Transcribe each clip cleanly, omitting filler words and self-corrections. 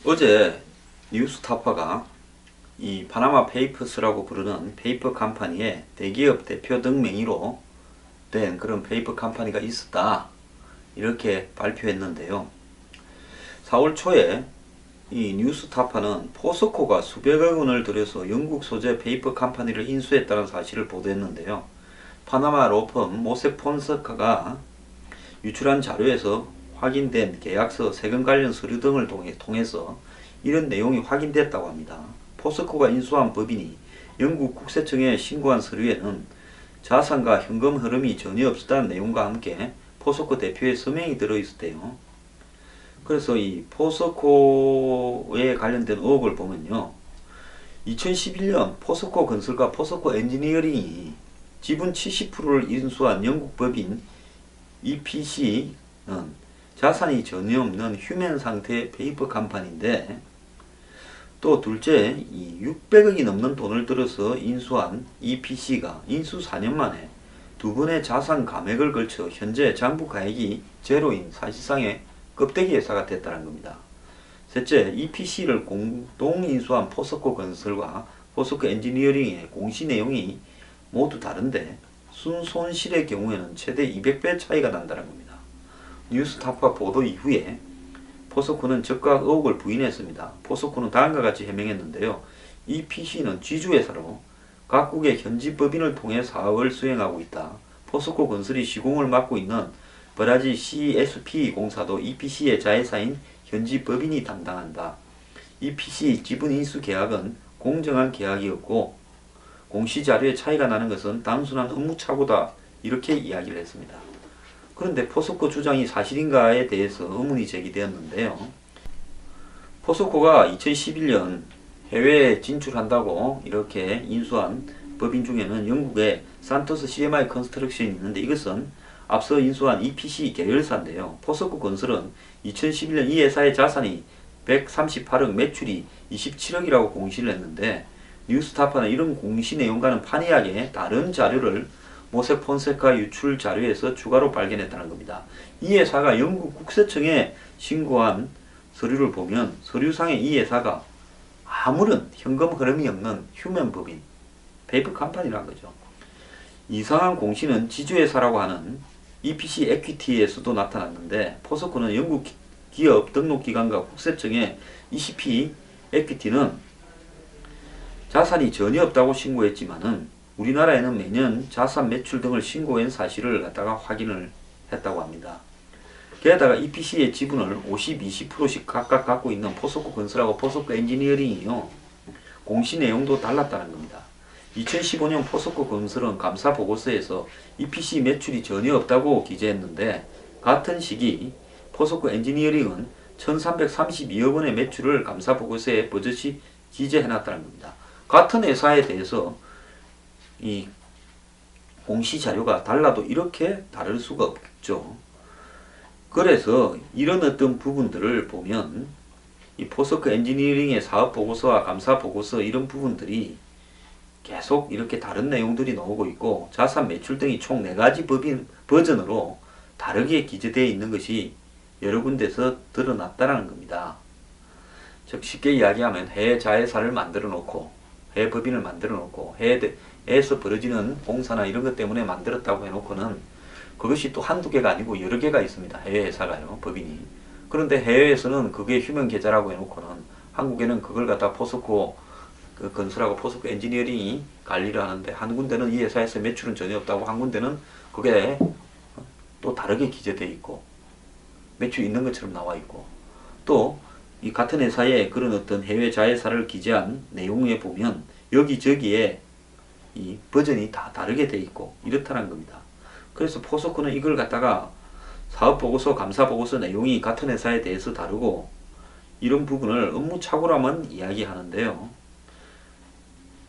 어제 뉴스타파가 이 파나마 페이퍼스라고 부르는 페이퍼 컴퍼니의 대기업 대표 등 명의로 된 그런 페이퍼 컴퍼니가 있었다, 이렇게 발표했는데요. 4월 초에 이 뉴스타파는 포스코가 수백억 원을 들여서 영국 소재 페이퍼 컴퍼니를 인수했다는 사실을 보도했는데요. 파나마 로펌 모색 폰세카가 유출한 자료에서 확인된 계약서, 세금 관련 서류 등을 통해서 이런 내용이 확인됐다고 합니다. 포스코가 인수한 법인이 영국 국세청에 신고한 서류에는 자산과 현금 흐름이 전혀 없었다는 내용과 함께 포스코 대표의 서명이 들어있었대요. 그래서 이 포스코에 관련된 의혹을 보면요, 2011년 포스코 건설과 포스코 엔지니어링이 지분 70%를 인수한 영국 법인 EPC는 자산이 전혀 없는 휴면 상태의 페이퍼 컴퍼니인데, 또 둘째, 이 600억이 넘는 돈을 들어서 인수한 EPC가 인수 4년 만에 두 번의 자산 감액을 걸쳐 현재 장부 가액이 제로인 사실상의 껍데기 회사가 됐다는 겁니다. 셋째, EPC를 공동 인수한 포스코 건설과 포스코 엔지니어링의 공시 내용이 모두 다른데 순손실의 경우에는 최대 200배 차이가 난다는 겁니다. 뉴스타파 보도 이후에 포스코는 적각 의혹을 부인했습니다. 포스코는 다음과 같이 해명했는데요. EPC는 지주회사로 각국의 현지 법인을 통해 사업을 수행하고 있다. 포스코 건설이 시공을 맡고 있는 브라질 CSP 공사도 EPC의 자회사인 현지 법인이 담당한다. EPC 지분 인수 계약은 공정한 계약이었고 공시자료에 차이가 나는 것은 단순한 업무착오다, 이렇게 이야기를 했습니다. 그런데 포스코 주장이 사실인가에 대해서 의문이 제기되었는데요. 포스코가 2011년 해외에 진출한다고 이렇게 인수한 법인 중에는 영국의 산토스 CMI 컨스트럭션이 있는데, 이것은 앞서 인수한 EPC 계열사인데요. 포스코 건설은 2011년 이 회사의 자산이 138억, 매출이 27억이라고 공시를 했는데, 뉴스타파는 이런 공시 내용과는 판이하게 다른 자료를 모색 폰세카 유출 자료에서 추가로 발견했다는 겁니다. 이 회사가 영국 국세청에 신고한 서류를 보면 서류상에 이 회사가 아무런 현금 흐름이 없는 휴면 법인, 페이퍼 컴퍼니라는 거죠. 이상한 공시는 지주회사라고 하는 EPC 에퀴티에서도 나타났는데, 포스코는 영국 기업 등록기관과 국세청에 ECP 에퀴티는 자산이 전혀 없다고 신고했지만은 우리나라에는 매년 자산 매출 등을 신고한 사실을 갖다가 확인을 했다고 합니다. 게다가 EPC의 지분을 50, 20%씩 각각 갖고 있는 포스코 건설하고 포스코 엔지니어링이요, 공시 내용도 달랐다는 겁니다. 2015년 포스코 건설은 감사 보고서에서 EPC 매출이 전혀 없다고 기재했는데, 같은 시기 포스코 엔지니어링은 1332억 원의 매출을 감사 보고서에 버젓이 기재해놨다는 겁니다. 같은 회사에 대해서 이 공시 자료가 달라도 이렇게 다를 수가 없죠. 그래서 이런 어떤 부분들을 보면 이 포스코 엔지니어링의 사업 보고서와 감사 보고서, 이런 부분들이 계속 이렇게 다른 내용들이 나오고 있고, 자산 매출 등이 총 4가지 법인 버전으로 다르게 기재되어 있는 것이 여러 군데서 드러났다는 겁니다. 즉 쉽게 이야기하면 해외 자회사를 만들어 놓고, 해외 법인을 만들어 놓고, 해외에서 벌어지는 공사나 이런 것 때문에 만들었다고 해놓고는 그것이 또 한두 개가 아니고 여러 개가 있습니다. 해외 회사가요, 법인이. 그런데 해외에서는 그게 휴면 계좌라고 해놓고는 한국에는 그걸 갖다 포스코 그 건설하고 포스코 엔지니어링이 관리를 하는데, 한 군데는 이 회사에서 매출은 전혀 없다고, 한 군데는 그게 또 다르게 기재되어 있고 매출이 있는 것처럼 나와 있고, 또 이 같은 회사에 그런 어떤 해외 자회사를 기재한 내용에 보면 여기저기에 이 버전이 다 다르게 되어 있고 이렇다는 겁니다. 그래서 포스코는 이걸 갖다가 사업보고서, 감사보고서 내용이 같은 회사에 대해서 다르고, 이런 부분을 업무착오라만 이야기하는데요.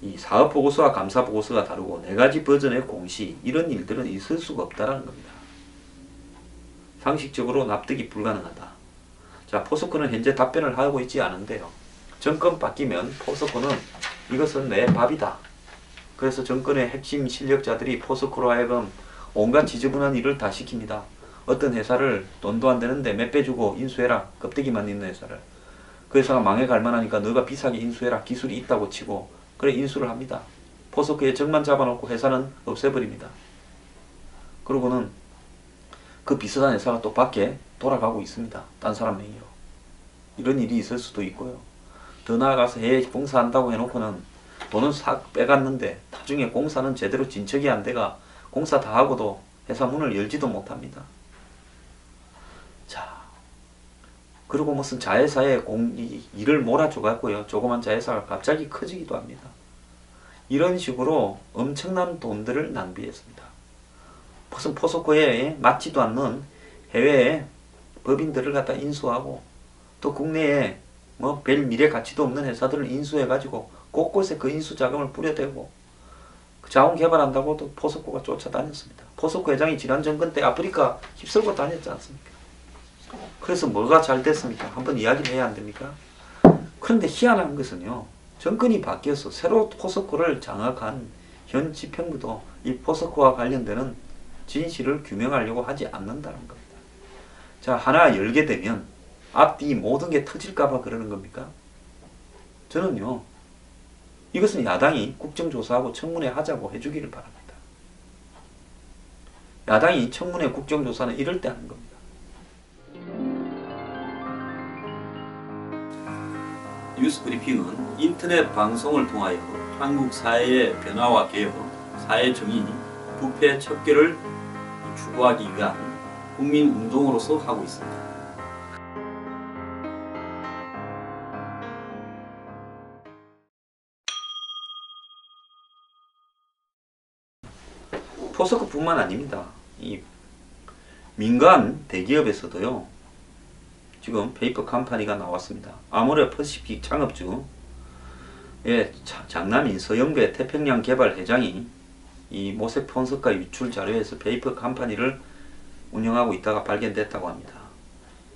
이 사업보고서와 감사보고서가 다르고 4가지 버전의 공시, 이런 일들은 있을 수가 없다는 겁니다. 상식적으로 납득이 불가능하다. 자, 포스코는 현재 답변을 하고 있지 않은데요. 정권 바뀌면 포스코는 이것은 내 밥이다. 그래서 정권의 핵심 실력자들이 포스코로 하여금 온갖 지저분한 일을 다 시킵니다. 어떤 회사를 돈도 안 되는데 몇 배 주고 인수해라, 껍데기만 있는 회사를. 그 회사가 망해갈 만하니까 너가 비싸게 인수해라. 기술이 있다고 치고 그래 인수를 합니다. 포스코에 적만 잡아놓고 회사는 없애버립니다. 그러고는 그 비슷한 회사가 또 밖에 돌아가고 있습니다. 딴 사람 명의로. 이런 일이 있을 수도 있고요. 더 나아가서 해외 공사한다고 해놓고는 돈은 싹 빼갔는데 나중에 공사는 제대로 진척이 안 돼가 공사 다 하고도 회사 문을 열지도 못합니다. 자, 그리고 무슨 자회사에 일을 몰아줘갖고요. 조그만 자회사가 갑자기 커지기도 합니다. 이런 식으로 엄청난 돈들을 낭비했습니다. 무슨 포스코에 맞지도 않는 해외에 법인들을 갖다 인수하고 또 국내에 뭐 별 미래 가치도 없는 회사들을 인수해가지고 곳곳에 그 인수 자금을 뿌려대고 자원 개발한다고 또 포스코가 쫓아다녔습니다. 포스코 회장이 지난 정권 때 아프리카 휩쓸고 다녔지 않습니까? 그래서 뭐가 잘 됐습니까? 한번 이야기를 해야 안 됩니까? 그런데 희한한 것은요. 정권이 바뀌어서 새로 포스코를 장악한 현 지평부도 이 포스코와 관련되는 진실을 규명하려고 하지 않는다는 겁니다. 자, 하나 열게 되면 앞뒤 모든 게 터질까봐 그러는 겁니까? 저는요. 이것은 야당이 국정조사하고 청문회 하자고 해주기를 바랍니다. 야당이 청문회 국정조사는 이럴 때 하는 겁니다. 뉴스 브리핑은 인터넷 방송을 통하여 한국 사회의 변화와 개혁, 사회 정의, 부패 척결을 추구하기 위한 국민 운동으로서 하고 있습니다. 포스코뿐만 아닙니다. 이 민간 대기업에서도요. 지금 페이퍼 컴퍼니가 나왔습니다. 아모레 퍼시픽 창업주의 장남인 서영배 태평양 개발 회장이 이 모색 폰스카 유출 자료에서 페이퍼 컴퍼니를 운영하고 있다가 발견됐다고 합니다.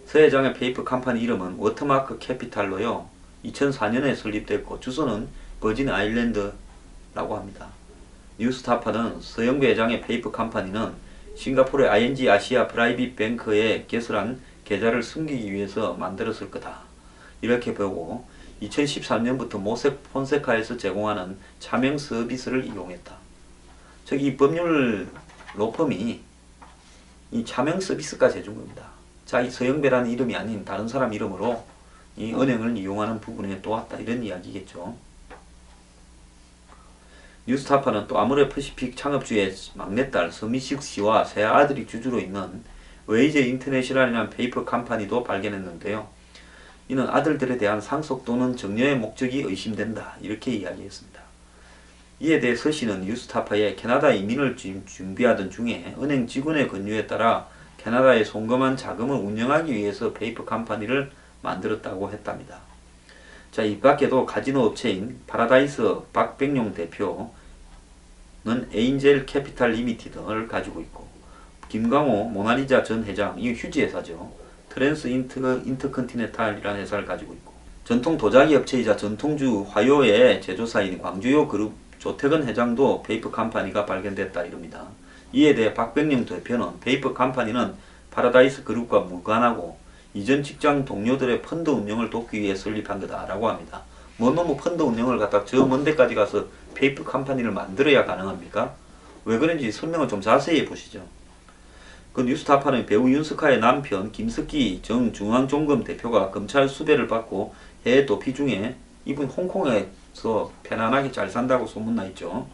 서 회장의 페이퍼 컴퍼니 이름은 워터마크 캐피탈로요. 2004년에 설립됐고 주소는 버진 아일랜드라고 합니다. 뉴스타파는 서영배 회장의 페이퍼 컴퍼니는 싱가포르의 ING 아시아 프라이빗 뱅크에 개설한 계좌를 숨기기 위해서 만들었을 거다. 이렇게 보고 2013년부터 모색 폰세카에서 제공하는 차명 서비스를 이용했다. 즉 이 법률 로펌이 이 차명 서비스까지 해준 겁니다. 자기 서영배라는 이름이 아닌 다른 사람 이름으로 이 은행을 이용하는 부분에 도왔다. 이런 이야기겠죠. 뉴스타파는 또 아모레 퍼시픽 창업주의 막내딸 서미식 씨와 세 아들이 주주로 있는 웨이제 인터내셔널이라는 페이퍼 컴퍼니도 발견했는데요. 이는 아들들에 대한 상속 또는 정려의 목적이 의심된다. 이렇게 이야기했습니다. 이에 대해 서 씨는 뉴스타파에 캐나다 이민을 준비하던 중에 은행 직원의 권유에 따라 캐나다에 송금한 자금을 운영하기 위해서 페이퍼 컴퍼니를 만들었다고 했답니다. 자, 이 밖에도 카지노 업체인 파라다이스 박백용 대표는 에인젤 캐피탈 리미티드를 가지고 있고 김광호 모나리자 전 회장, 이 휴지 회사죠. 트랜스 인터컨티넨탈이라는 회사를 가지고 있고 전통 도자기 업체이자 전통주 화요의 제조사인 광주요 그룹 조태근 회장도 페이퍼 컴퍼니가 발견됐다 이럽니다. 이에 대해 박백영 대표는 페이퍼 컴퍼니는 파라다이스 그룹과 무관하고 이전 직장 동료들의 펀드 운영을 돕기 위해 설립한 거다라고 합니다. 뭐 너무 펀드 운영을 갖다 저 먼 데까지 가서 페이퍼 컴퍼니를 만들어야 가능합니까? 왜 그런지 설명을 좀 자세히 해보시죠. 그 뉴스타파는 배우 윤석하의 남편 김석기 전 중앙종금 대표가 검찰 수배를 받고 해외 도피 중에 이분 홍콩에서 편안하게 잘 산다고 소문나 있죠.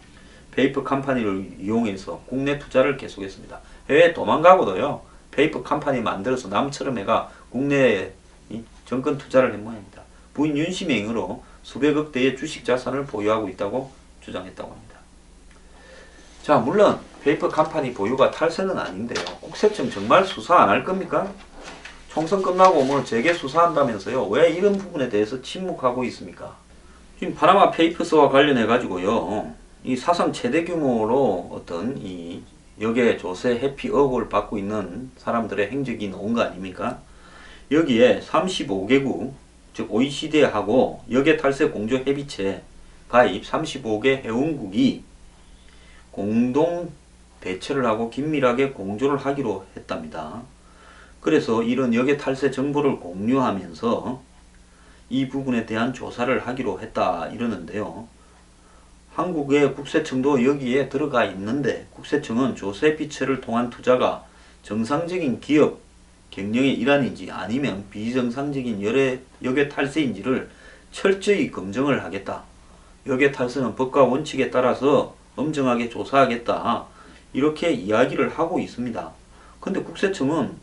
페이퍼 컴퍼니를 이용해서 국내 투자를 계속했습니다. 해외 도망가고도요. 페이퍼 컴퍼니 만들어서 남처럼 해가 국내에 정권 투자를 한 모양입니다. 부인 윤씨 명의로 수백억 대의 주식 자산을 보유하고 있다고 주장했다고 합니다. 자, 물론 페이퍼 컴퍼니 보유가 탈세는 아닌데요. 국세청 정말 수사 안 할 겁니까? 총선 끝나고 뭐 재개 수사한다면서요. 왜 이런 부분에 대해서 침묵하고 있습니까? 지금 파나마 페이퍼스와 관련해 가지고요. 이 사상 최대 규모로 어떤 이 역의 조세 해피억을 받고 있는 사람들의 행적이 나온 거 아닙니까? 여기에 35개국, 즉 OECD하고 역의 탈세 공조 협의체 가입 35개 회원국이 공동 대처를 하고 긴밀하게 공조를 하기로 했답니다. 그래서 이런 역의 탈세 정보를 공유하면서 이 부분에 대한 조사를 하기로 했다 이러는데요. 한국의 국세청도 여기에 들어가 있는데 국세청은 조세피처를 통한 투자가 정상적인 기업 경영의 일환인지 아니면 비정상적인 역외 탈세인지를 철저히 검증을 하겠다. 역외 탈세는 법과 원칙에 따라서 엄정하게 조사하겠다. 이렇게 이야기를 하고 있습니다. 근데 국세청은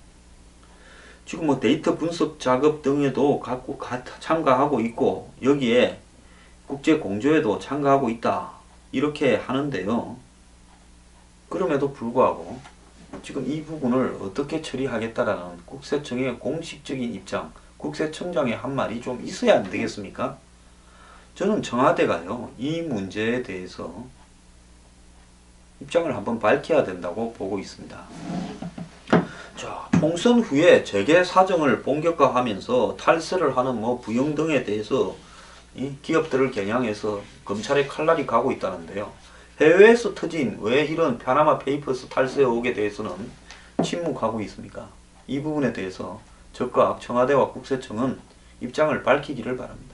지금 뭐 데이터 분석 작업 등에도 참가하고 있고 여기에 국제 공조에도 참가하고 있다. 이렇게 하는데요. 그럼에도 불구하고 지금 이 부분을 어떻게 처리하겠다라는 국세청의 공식적인 입장, 국세청장의 한 말이 좀 있어야 안 되겠습니까? 저는 청와대가요, 이 문제에 대해서 입장을 한번 밝혀야 된다고 보고 있습니다. 자, 총선 후에 재계 사정을 본격화하면서 탈세를 하는 부영 등에 대해서 이 기업들을 겨냥해서 검찰의 칼날이 가고 있다는데요. 해외에서 터진 왜 이런 파나마 페이퍼스 탈세 의혹에 대해서는 침묵하고 있습니까? 이 부분에 대해서 즉각 청와대와 국세청은 입장을 밝히기를 바랍니다.